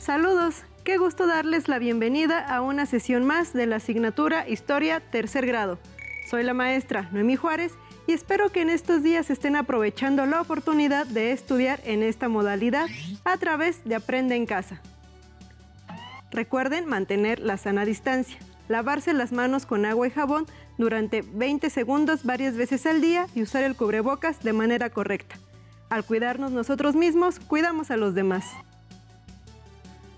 Saludos, qué gusto darles la bienvenida a una sesión más de la asignatura Historia Tercer Grado. Soy la maestra Noemí Juárez y espero que en estos días estén aprovechando la oportunidad de estudiar en esta modalidad a través de Aprende en Casa. Recuerden mantener la sana distancia, lavarse las manos con agua y jabón durante 20 segundos varias veces al día y usar el cubrebocas de manera correcta. Al cuidarnos nosotros mismos, cuidamos a los demás.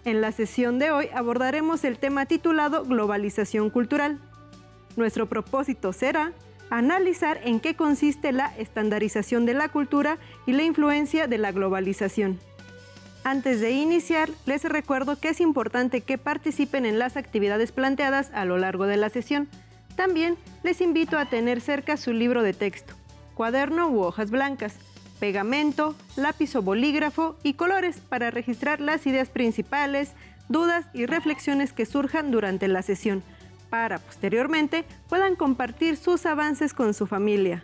En la sesión de hoy abordaremos el tema titulado Globalización Cultural. Nuestro propósito será analizar en qué consiste la estandarización de la cultura y la influencia de la globalización. Antes de iniciar, les recuerdo que es importante que participen en las actividades planteadas a lo largo de la sesión. También les invito a tener cerca su libro de texto, cuaderno u hojas blancas, pegamento, lápiz o bolígrafo y colores para registrar las ideas principales, dudas y reflexiones que surjan durante la sesión, para posteriormente puedan compartir sus avances con su familia.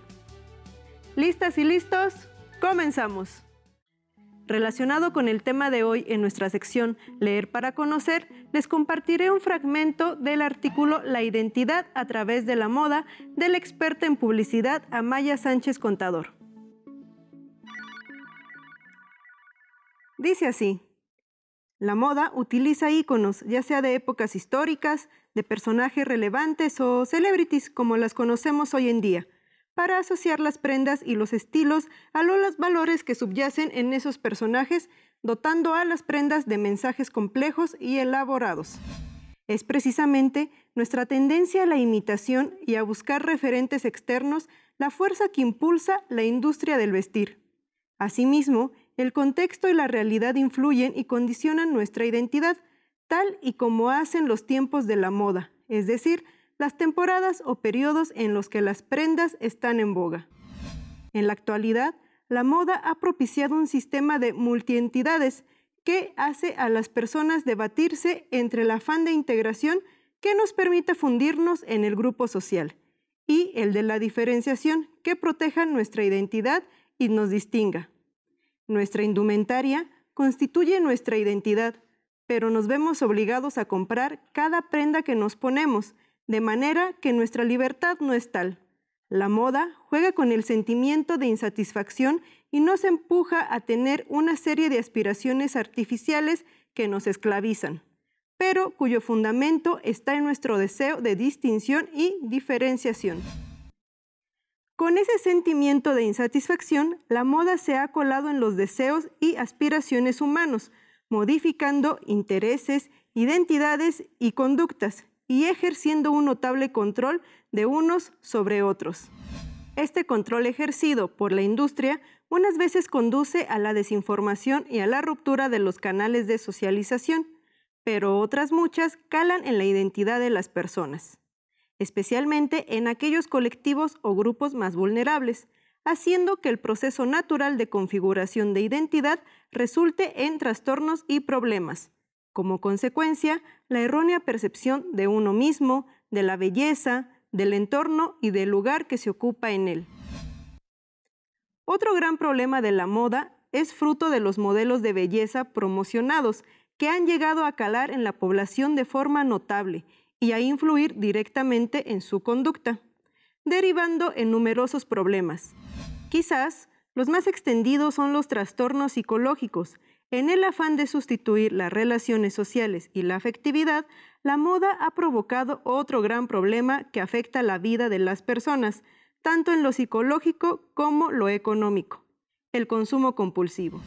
¿Listas y listos? ¡Comenzamos! Relacionado con el tema de hoy en nuestra sección Leer para Conocer, les compartiré un fragmento del artículo La identidad a través de la moda del experto en publicidad Amaya Sánchez Contador. Dice así: la moda utiliza íconos, ya sea de épocas históricas, de personajes relevantes o celebrities como las conocemos hoy en día, para asociar las prendas y los estilos a los valores que subyacen en esos personajes, dotando a las prendas de mensajes complejos y elaborados. Es precisamente nuestra tendencia a la imitación y a buscar referentes externos la fuerza que impulsa la industria del vestir. Asimismo, el contexto y la realidad influyen y condicionan nuestra identidad, tal y como hacen los tiempos de la moda, es decir, las temporadas o periodos en los que las prendas están en boga. En la actualidad, la moda ha propiciado un sistema de multientidades que hace a las personas debatirse entre el afán de integración que nos permite fundirnos en el grupo social y el de la diferenciación que proteja nuestra identidad y nos distinga. Nuestra indumentaria constituye nuestra identidad, pero nos vemos obligados a comprar cada prenda que nos ponemos, de manera que nuestra libertad no es tal. La moda juega con el sentimiento de insatisfacción y nos empuja a tener una serie de aspiraciones artificiales que nos esclavizan, pero cuyo fundamento está en nuestro deseo de distinción y diferenciación. Con ese sentimiento de insatisfacción, la moda se ha colado en los deseos y aspiraciones humanos, modificando intereses, identidades y conductas, y ejerciendo un notable control de unos sobre otros. Este control ejercido por la industria unas veces conduce a la desinformación y a la ruptura de los canales de socialización, pero otras muchas calan en la identidad de las personas, especialmente en aquellos colectivos o grupos más vulnerables, haciendo que el proceso natural de configuración de identidad resulte en trastornos y problemas. Como consecuencia, la errónea percepción de uno mismo, de la belleza, del entorno y del lugar que se ocupa en él. Otro gran problema de la moda es fruto de los modelos de belleza promocionados que han llegado a calar en la población de forma notable y a influir directamente en su conducta, derivando en numerosos problemas. Quizás los más extendidos son los trastornos psicológicos. En el afán de sustituir las relaciones sociales y la afectividad, la moda ha provocado otro gran problema que afecta la vida de las personas, tanto en lo psicológico como lo económico: el consumo compulsivo.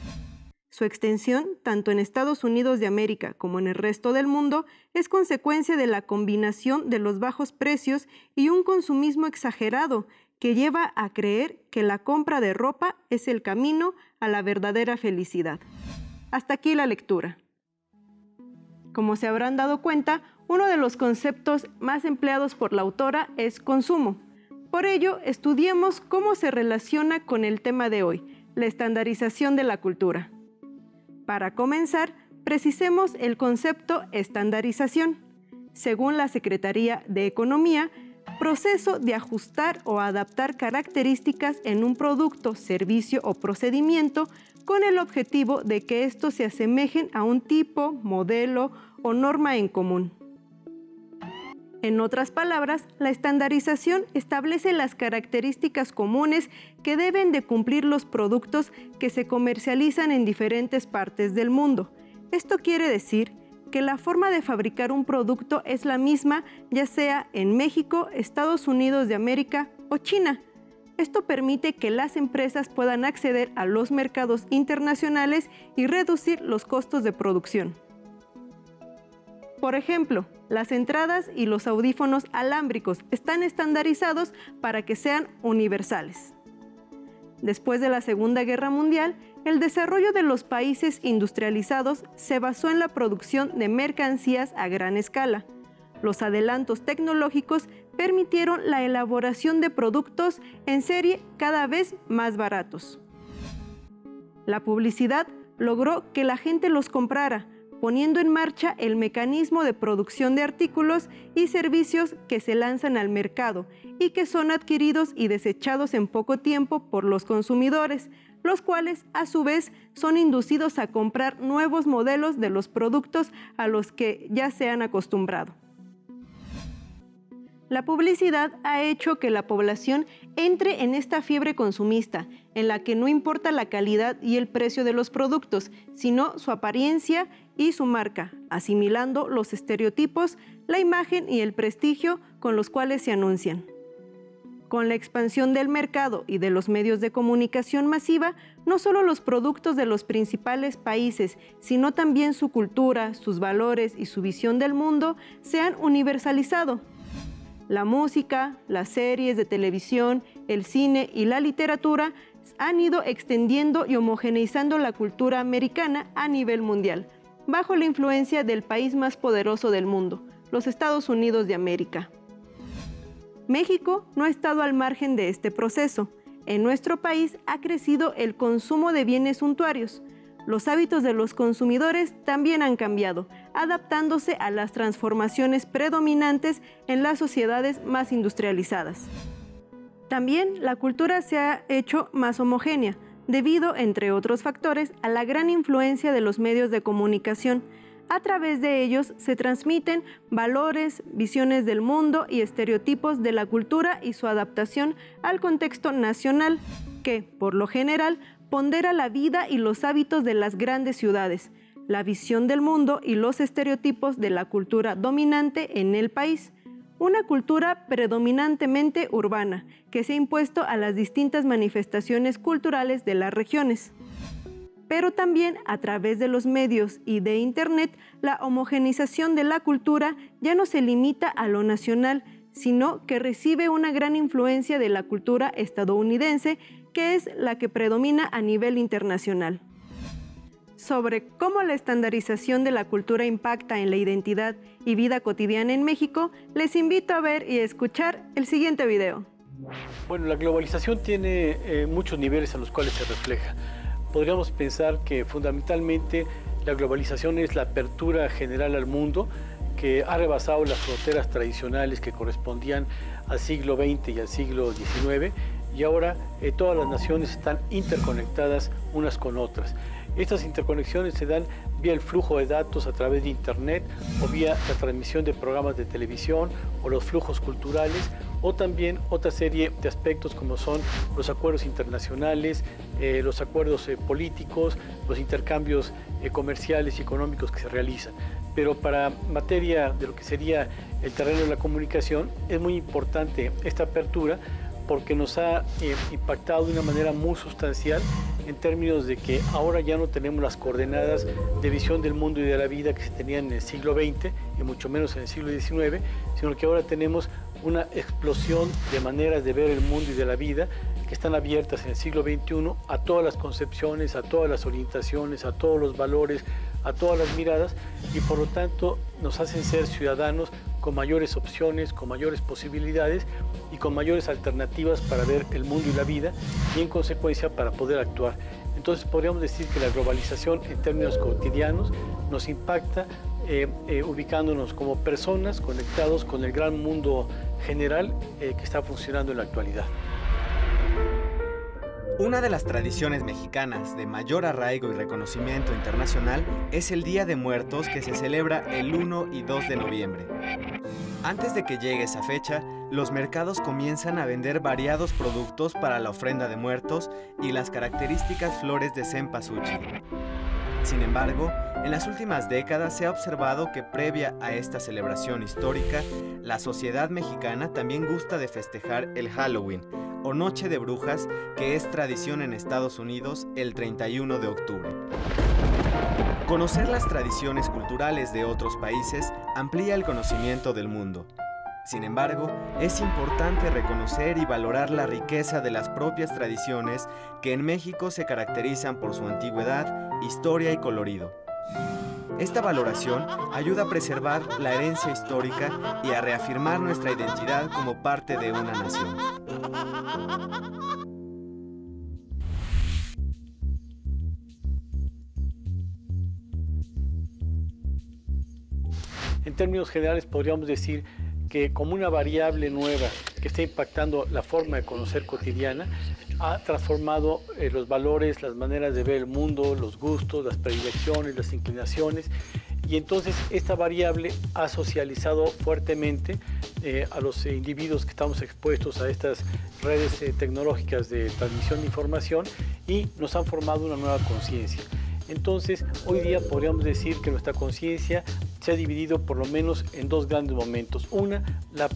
Su extensión, tanto en Estados Unidos de América como en el resto del mundo, es consecuencia de la combinación de los bajos precios y un consumismo exagerado que lleva a creer que la compra de ropa es el camino a la verdadera felicidad. Hasta aquí la lectura. Como se habrán dado cuenta, uno de los conceptos más empleados por la autora es consumo. Por ello, estudiemos cómo se relaciona con el tema de hoy, la estandarización de la cultura. Para comenzar, precisemos el concepto estandarización. Según la Secretaría de Economía, proceso de ajustar o adaptar características en un producto, servicio o procedimiento con el objetivo de que estos se asemejen a un tipo, modelo o norma en común. En otras palabras, la estandarización establece las características comunes que deben de cumplir los productos que se comercializan en diferentes partes del mundo. Esto quiere decir que la forma de fabricar un producto es la misma, ya sea en México, Estados Unidos de América o China. Esto permite que las empresas puedan acceder a los mercados internacionales y reducir los costos de producción. Por ejemplo, las entradas y los audífonos alámbricos están estandarizados para que sean universales. Después de la Segunda Guerra Mundial, el desarrollo de los países industrializados se basó en la producción de mercancías a gran escala. Los adelantos tecnológicos permitieron la elaboración de productos en serie cada vez más baratos. La publicidad logró que la gente los comprara, poniendo en marcha el mecanismo de producción de artículos y servicios que se lanzan al mercado y que son adquiridos y desechados en poco tiempo por los consumidores, los cuales a su vez son inducidos a comprar nuevos modelos de los productos a los que ya se han acostumbrado. La publicidad ha hecho que la población entre en esta fiebre consumista, en la que no importa la calidad y el precio de los productos, sino su apariencia y su marca, asimilando los estereotipos, la imagen y el prestigio con los cuales se anuncian. Con la expansión del mercado y de los medios de comunicación masiva, no solo los productos de los principales países, sino también su cultura, sus valores y su visión del mundo se han universalizado. La música, las series de televisión, el cine y la literatura han ido extendiendo y homogeneizando la cultura americana a nivel mundial, bajo la influencia del país más poderoso del mundo, los Estados Unidos de América. México no ha estado al margen de este proceso. En nuestro país ha crecido el consumo de bienes suntuarios. Los hábitos de los consumidores también han cambiado, adaptándose a las transformaciones predominantes en las sociedades más industrializadas. También la cultura se ha hecho más homogénea, debido, entre otros factores, a la gran influencia de los medios de comunicación. A través de ellos se transmiten valores, visiones del mundo y estereotipos de la cultura y su adaptación al contexto nacional, que, por lo general, pondera la vida y los hábitos de las grandes ciudades, la visión del mundo y los estereotipos de la cultura dominante en el país. Una cultura predominantemente urbana, que se ha impuesto a las distintas manifestaciones culturales de las regiones. Pero también a través de los medios y de Internet, la homogenización de la cultura ya no se limita a lo nacional, sino que recibe una gran influencia de la cultura estadounidense, que es la que predomina a nivel internacional. Sobre cómo la estandarización de la cultura impacta en la identidad y vida cotidiana en México, les invito a ver y escuchar el siguiente video. Bueno, la globalización tiene muchos niveles a los cuales se refleja. Podríamos pensar que fundamentalmente la globalización es la apertura general al mundo, que ha rebasado las fronteras tradicionales que correspondían al siglo XX y al siglo XIX, y ahora todas las naciones están interconectadas unas con otras. Estas interconexiones se dan vía el flujo de datos a través de Internet, o vía la transmisión de programas de televisión, o los flujos culturales, o también otra serie de aspectos como son los acuerdos internacionales, los acuerdos políticos, los intercambios comerciales y económicos que se realizan. Pero para materia de lo que sería el terreno de la comunicación, es muy importante esta apertura, porque nos ha impactado de una manera muy sustancial en términos de que ahora ya no tenemos las coordenadas de visión del mundo y de la vida que se tenían en el siglo XX y mucho menos en el siglo XIX, sino que ahora tenemos una explosión de maneras de ver el mundo y de la vida que están abiertas en el siglo XXI a todas las concepciones, a todas las orientaciones, a todos los valores, a todas las miradas, y por lo tanto nos hacen ser ciudadanos con mayores opciones, con mayores posibilidades y con mayores alternativas para ver el mundo y la vida, y en consecuencia para poder actuar. Entonces podríamos decir que la globalización en términos cotidianos nos impacta ubicándonos como personas conectados con el gran mundo general que está funcionando en la actualidad. Una de las tradiciones mexicanas de mayor arraigo y reconocimiento internacional es el Día de Muertos, que se celebra el 1 y 2 de noviembre. Antes de que llegue esa fecha, los mercados comienzan a vender variados productos para la ofrenda de muertos y las características flores de cempasúchil. Sin embargo, en las últimas décadas se ha observado que previa a esta celebración histórica, la sociedad mexicana también gusta de festejar el Halloween, o Noche de Brujas, que es tradición en Estados Unidos el 31 de octubre. Conocer las tradiciones culturales de otros países amplía el conocimiento del mundo. Sin embargo, es importante reconocer y valorar la riqueza de las propias tradiciones que en México se caracterizan por su antigüedad, historia y colorido. Esta valoración ayuda a preservar la herencia histórica y a reafirmar nuestra identidad como parte de una nación. En términos generales podríamos decir que como una variable nueva que está impactando la forma de conocer cotidiana, ha transformado los valores, las maneras de ver el mundo, los gustos, las predilecciones, las inclinaciones, y entonces esta variable ha socializado fuertemente a los individuos que estamos expuestos a estas redes tecnológicas de transmisión de información y nos han formado una nueva conciencia. Entonces, hoy día podríamos decir que nuestra conciencia se ha dividido por lo menos en dos grandes momentos. Una, la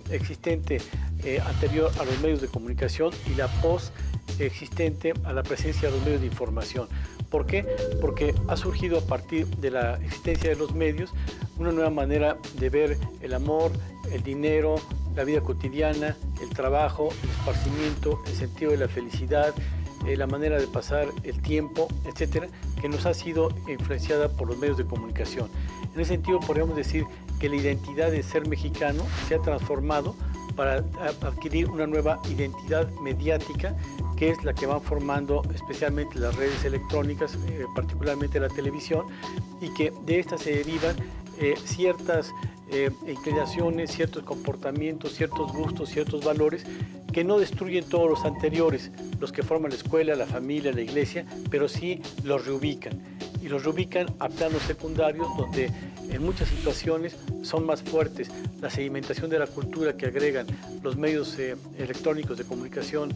existente anterior a los medios de comunicación, y la existente a la presencia de los medios de información. ¿Por qué? Porque ha surgido a partir de la existencia de los medios una nueva manera de ver el amor, el dinero, la vida cotidiana, el trabajo, el esparcimiento, el sentido de la felicidad, la manera de pasar el tiempo, etcétera, que nos ha sido influenciada por los medios de comunicación. En ese sentido, podríamos decir que la identidad de ser mexicano se ha transformado para adquirir una nueva identidad mediática, que es la que van formando especialmente las redes electrónicas, particularmente la televisión, y que de estas se derivan ciertas inclinaciones, ciertos comportamientos, ciertos gustos, ciertos valores que no destruyen todos los anteriores, los que forman la escuela, la familia, la iglesia, pero sí los reubican. Y los reubican a planos secundarios donde en muchas situaciones son más fuertes la sedimentación de la cultura que agregan los medios electrónicos de comunicación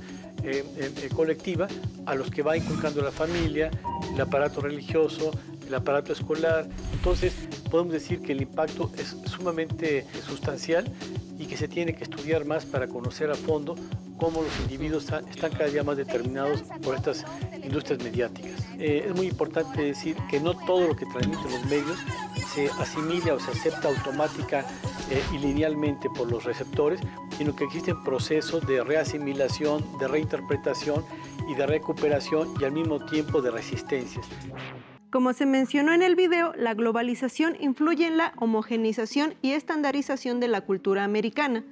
colectiva, a los que va inculcando la familia, el aparato religioso, el aparato escolar. Entonces podemos decir que el impacto es sumamente sustancial y que se tiene que estudiar más para conocer a fondo cómo los individuos están cada día más determinados por estas industrias mediáticas. Es muy importante decir que no todo lo que transmiten los medios se asimila o se acepta automática y linealmente por los receptores, sino que existen procesos de reasimilación, de reinterpretación y de recuperación, y al mismo tiempo de resistencias. Como se mencionó en el video, la globalización influye en la homogeneización y estandarización de la cultura americana.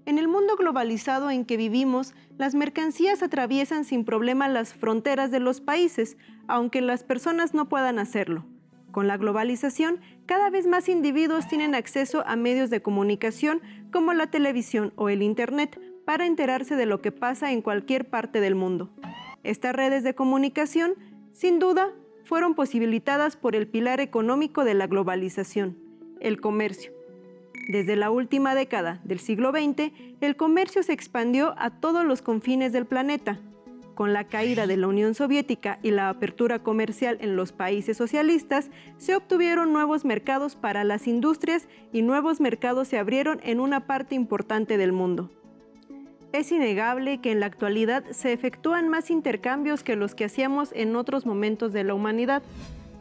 En el mundo globalizado en que vivimos, las mercancías atraviesan sin problema las fronteras de los países, aunque las personas no puedan hacerlo. Con la globalización, cada vez más individuos tienen acceso a medios de comunicación como la televisión o el Internet para enterarse de lo que pasa en cualquier parte del mundo. Estas redes de comunicación, sin duda, fueron posibilitadas por el pilar económico de la globalización, el comercio. Desde la última década del siglo XX, el comercio se expandió a todos los confines del planeta. Con la caída de la Unión Soviética y la apertura comercial en los países socialistas, se obtuvieron nuevos mercados para las industrias y nuevos mercados se abrieron en una parte importante del mundo. Es innegable que en la actualidad se efectúan más intercambios que los que hacíamos en otros momentos de la humanidad.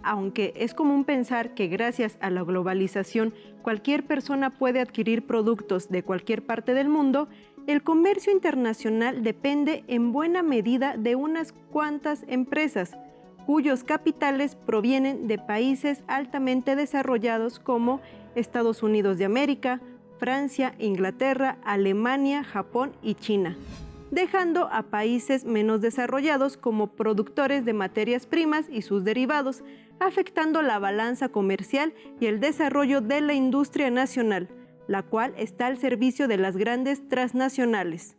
Aunque es común pensar que gracias a la globalización cualquier persona puede adquirir productos de cualquier parte del mundo, el comercio internacional depende en buena medida de unas cuantas empresas, cuyos capitales provienen de países altamente desarrollados como Estados Unidos de América, Francia, Inglaterra, Alemania, Japón y China. dejando a países menos desarrollados como productores de materias primas y sus derivados, afectando la balanza comercial y el desarrollo de la industria nacional, la cual está al servicio de las grandes transnacionales.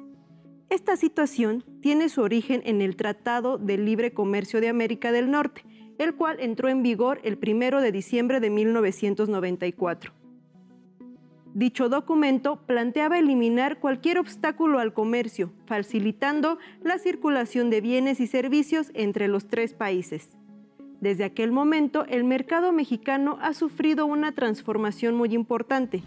Esta situación tiene su origen en el Tratado de Libre Comercio de América del Norte, el cual entró en vigor el 1 de diciembre de 1994. Dicho documento planteaba eliminar cualquier obstáculo al comercio, facilitando la circulación de bienes y servicios entre los tres países. Desde aquel momento, el mercado mexicano ha sufrido una transformación muy importante.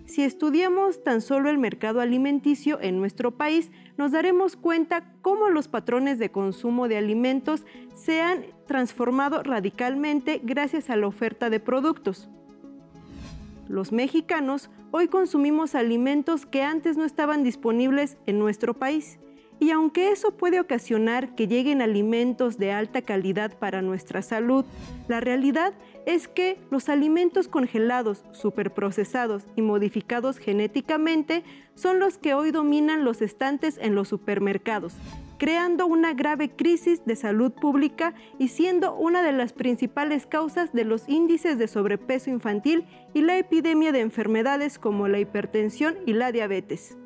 Si estudiamos tan solo el mercado alimenticio en nuestro país, nos daremos cuenta cómo los patrones de consumo de alimentos se han transformado radicalmente gracias a la oferta de productos. Los mexicanos hoy consumimos alimentos que antes no estaban disponibles en nuestro país. Y aunque eso puede ocasionar que lleguen alimentos de alta calidad para nuestra salud, la realidad es que los alimentos congelados, superprocesados y modificados genéticamente son los que hoy dominan los estantes en los supermercados, creando una grave crisis de salud pública y siendo una de las principales causas de los índices de sobrepeso infantil y la epidemia de enfermedades como la hipertensión y la diabetes.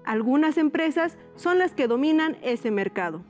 Algunas empresas son las que dominan ese mercado.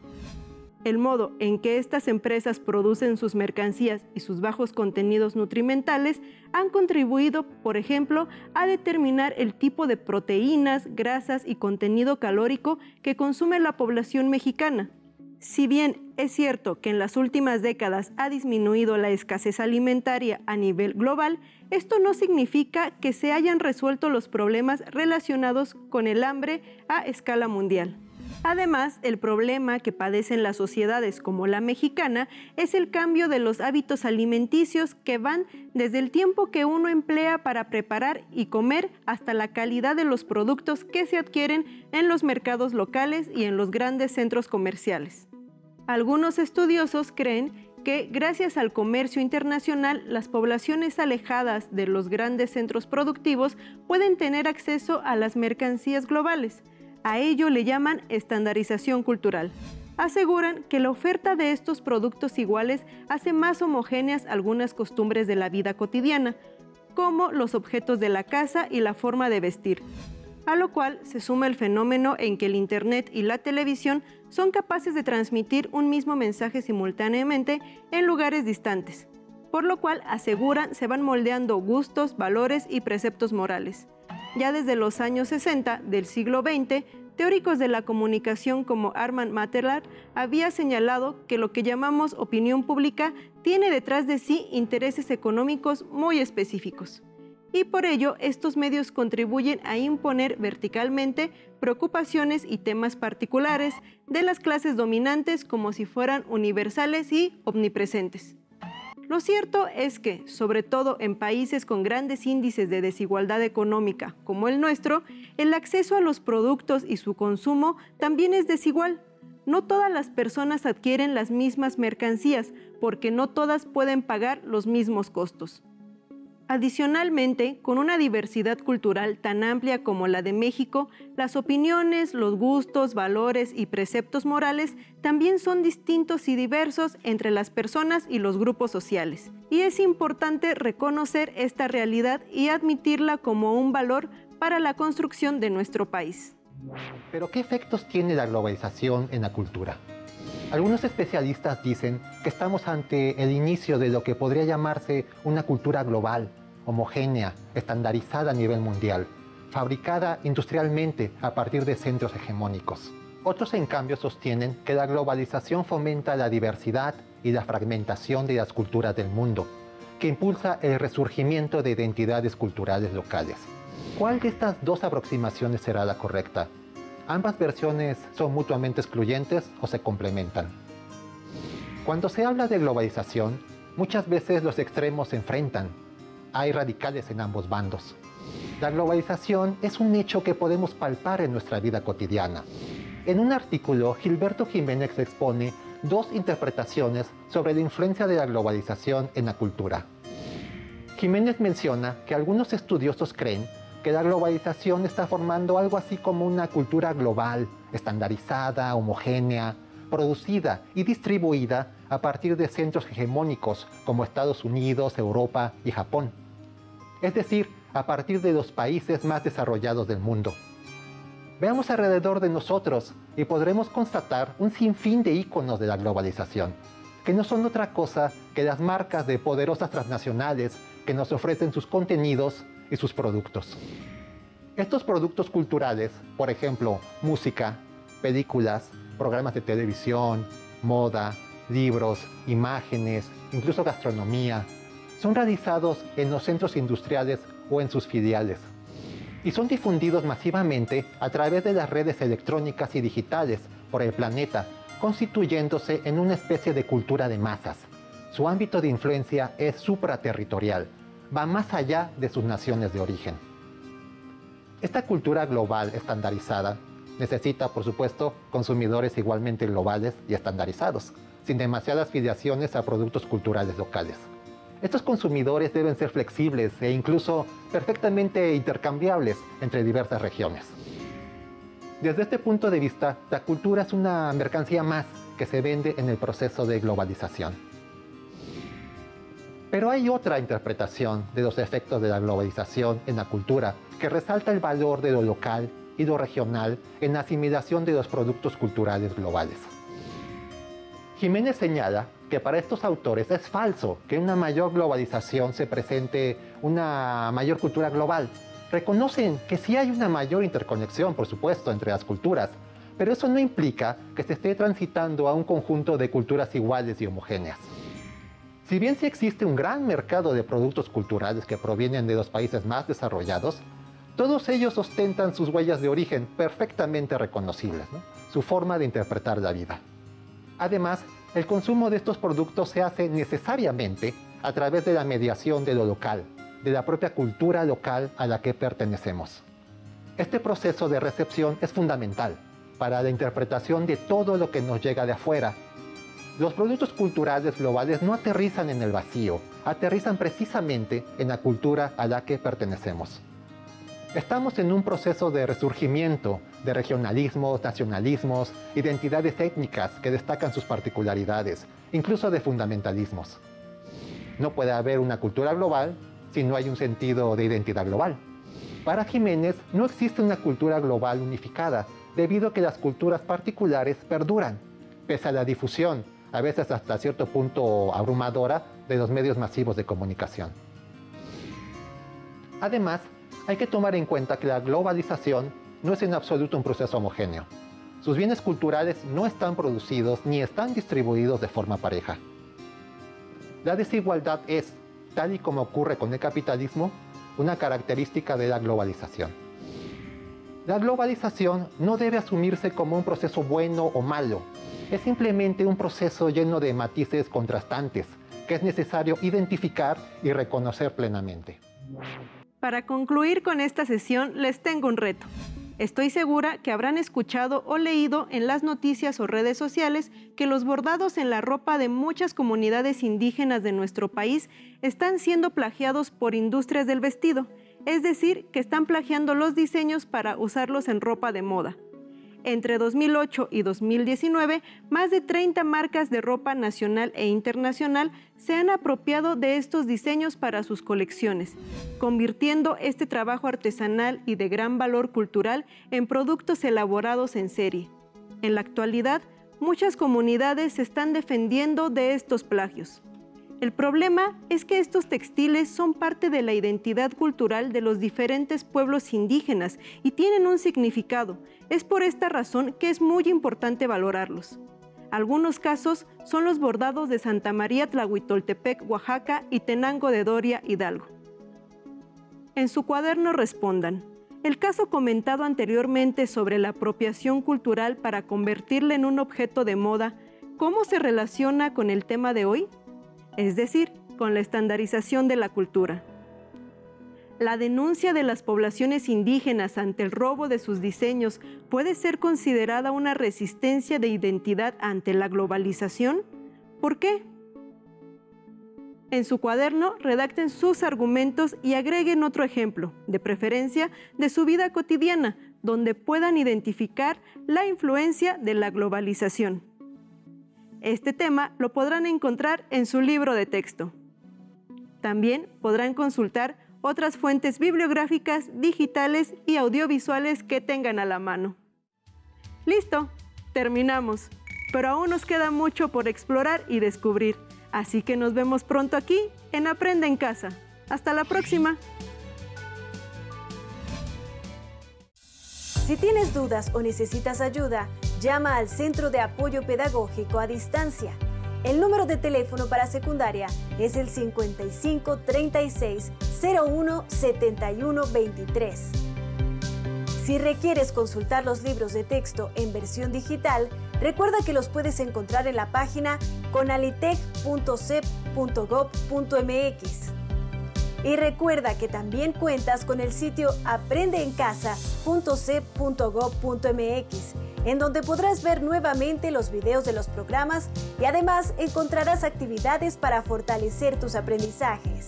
El modo en que estas empresas producen sus mercancías y sus bajos contenidos nutrimentales han contribuido, por ejemplo, a determinar el tipo de proteínas, grasas y contenido calórico que consume la población mexicana. Si bien es cierto que en las últimas décadas ha disminuido la escasez alimentaria a nivel global, esto no significa que se hayan resuelto los problemas relacionados con el hambre a escala mundial. Además, el problema que padecen las sociedades como la mexicana es el cambio de los hábitos alimenticios que van desde el tiempo que uno emplea para preparar y comer hasta la calidad de los productos que se adquieren en los mercados locales y en los grandes centros comerciales. Algunos estudiosos creen que gracias al comercio internacional, las poblaciones alejadas de los grandes centros productivos pueden tener acceso a las mercancías globales. A ello le llaman estandarización cultural. Aseguran que la oferta de estos productos iguales hace más homogéneas algunas costumbres de la vida cotidiana, como los objetos de la casa y la forma de vestir, a lo cual se suma el fenómeno en que el Internet y la televisión son capaces de transmitir un mismo mensaje simultáneamente en lugares distantes, por lo cual aseguran se van moldeando gustos, valores y preceptos morales. Ya desde los años 60 del siglo XX, teóricos de la comunicación como Armand Mattelart había señalado que lo que llamamos opinión pública tiene detrás de sí intereses económicos muy específicos. Y por ello, estos medios contribuyen a imponer verticalmente preocupaciones y temas particulares de las clases dominantes como si fueran universales y omnipresentes. Lo cierto es que, sobre todo en países con grandes índices de desigualdad económica como el nuestro, el acceso a los productos y su consumo también es desigual. No todas las personas adquieren las mismas mercancías porque no todas pueden pagar los mismos costos. Adicionalmente, con una diversidad cultural tan amplia como la de México, las opiniones, los gustos, valores y preceptos morales también son distintos y diversos entre las personas y los grupos sociales. Y es importante reconocer esta realidad y admitirla como un valor para la construcción de nuestro país. ¿Pero qué efectos tiene la globalización en la cultura? Algunos especialistas dicen que estamos ante el inicio de lo que podría llamarse una cultura global, homogénea, estandarizada a nivel mundial, fabricada industrialmente a partir de centros hegemónicos. Otros, en cambio, sostienen que la globalización fomenta la diversidad y la fragmentación de las culturas del mundo, que impulsa el resurgimiento de identidades culturales locales. ¿Cuál de estas dos aproximaciones será la correcta? ¿Ambas versiones son mutuamente excluyentes o se complementan? Cuando se habla de globalización, muchas veces los extremos se enfrentan. Hay radicales en ambos bandos. La globalización es un hecho que podemos palpar en nuestra vida cotidiana. En un artículo, Gilberto Jiménez expone dos interpretaciones sobre la influencia de la globalización en la cultura. Jiménez menciona que algunos estudiosos creen que la globalización está formando algo así como una cultura global, estandarizada, homogénea, producida y distribuida a partir de centros hegemónicos como Estados Unidos, Europa y Japón. Es decir, a partir de los países más desarrollados del mundo. Veamos alrededor de nosotros y podremos constatar un sinfín de íconos de la globalización, que no son otra cosa que las marcas de poderosas transnacionales que nos ofrecen sus contenidos y sus productos. Estos productos culturales, por ejemplo, música, películas, programas de televisión, moda, libros, imágenes, incluso gastronomía, son realizados en los centros industriales o en sus filiales, y son difundidos masivamente a través de las redes electrónicas y digitales por el planeta, constituyéndose en una especie de cultura de masas. Su ámbito de influencia es supraterritorial, va más allá de sus naciones de origen. Esta cultura global estandarizada necesita, por supuesto, consumidores igualmente globales y estandarizados, sin demasiadas filiaciones a productos culturales locales. Estos consumidores deben ser flexibles e incluso perfectamente intercambiables entre diversas regiones. Desde este punto de vista, la cultura es una mercancía más que se vende en el proceso de globalización. Pero hay otra interpretación de los efectos de la globalización en la cultura que resalta el valor de lo local y lo regional en la asimilación de los productos culturales globales. Jiménez señala que para estos autores es falso que en una mayor globalización se presente una mayor cultura global. Reconocen que sí hay una mayor interconexión, por supuesto, entre las culturas, pero eso no implica que se esté transitando a un conjunto de culturas iguales y homogéneas. Si bien sí existe un gran mercado de productos culturales que provienen de los países más desarrollados, todos ellos ostentan sus huellas de origen perfectamente reconocibles, ¿no? Su forma de interpretar la vida. Además, el consumo de estos productos se hace necesariamente a través de la mediación de lo local, de la propia cultura local a la que pertenecemos. Este proceso de recepción es fundamental para la interpretación de todo lo que nos llega de afuera. Los productos culturales globales no aterrizan en el vacío, aterrizan precisamente en la cultura a la que pertenecemos. Estamos en un proceso de resurgimiento de regionalismos, nacionalismos, identidades étnicas que destacan sus particularidades, incluso de fundamentalismos. No puede haber una cultura global si no hay un sentido de identidad global. Para Jiménez, no existe una cultura global unificada, debido a que las culturas particulares perduran, pese a la difusión, a veces hasta cierto punto abrumadora, de los medios masivos de comunicación. Además, hay que tomar en cuenta que la globalización no es en absoluto un proceso homogéneo. Sus bienes culturales no están producidos ni están distribuidos de forma pareja. La desigualdad es, tal y como ocurre con el capitalismo, una característica de la globalización. La globalización no debe asumirse como un proceso bueno o malo. Es simplemente un proceso lleno de matices contrastantes que es necesario identificar y reconocer plenamente. Para concluir con esta sesión, les tengo un reto. Estoy segura que habrán escuchado o leído en las noticias o redes sociales que los bordados en la ropa de muchas comunidades indígenas de nuestro país están siendo plagiados por industrias del vestido, es decir, que están plagiando los diseños para usarlos en ropa de moda. Entre 2008 y 2019, más de 30 marcas de ropa nacional e internacional se han apropiado de estos diseños para sus colecciones, convirtiendo este trabajo artesanal y de gran valor cultural en productos elaborados en serie. En la actualidad, muchas comunidades se están defendiendo de estos plagios. El problema es que estos textiles son parte de la identidad cultural de los diferentes pueblos indígenas y tienen un significado. Es por esta razón que es muy importante valorarlos. Algunos casos son los bordados de Santa María Tlahuitoltepec, Oaxaca y Tenango de Doria, Hidalgo. En su cuaderno respondan. El caso comentado anteriormente sobre la apropiación cultural para convertirla en un objeto de moda, ¿cómo se relaciona con el tema de hoy? Es decir, con la estandarización de la cultura. La denuncia de las poblaciones indígenas ante el robo de sus diseños puede ser considerada una resistencia de identidad ante la globalización. ¿Por qué? En su cuaderno redacten sus argumentos y agreguen otro ejemplo, de preferencia de su vida cotidiana, donde puedan identificar la influencia de la globalización. Este tema lo podrán encontrar en su libro de texto. También podrán consultar otras fuentes bibliográficas, digitales y audiovisuales que tengan a la mano. ¡Listo! Terminamos, pero aún nos queda mucho por explorar y descubrir, así que nos vemos pronto aquí en Aprende en Casa. ¡Hasta la próxima! Si tienes dudas o necesitas ayuda, llama al Centro de Apoyo Pedagógico a Distancia. El número de teléfono para secundaria es el 55 36 01 71 23. Si requieres consultar los libros de texto en versión digital, recuerda que los puedes encontrar en la página conalitec.cep.gov.mx. Y recuerda que también cuentas con el sitio aprendeencasa.cep.gov.mx, en donde podrás ver nuevamente los videos de los programas y además encontrarás actividades para fortalecer tus aprendizajes.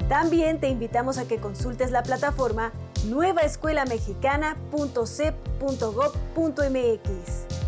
También te invitamos a que consultes la plataforma nuevaescuelamexicana.cep.gov.mx.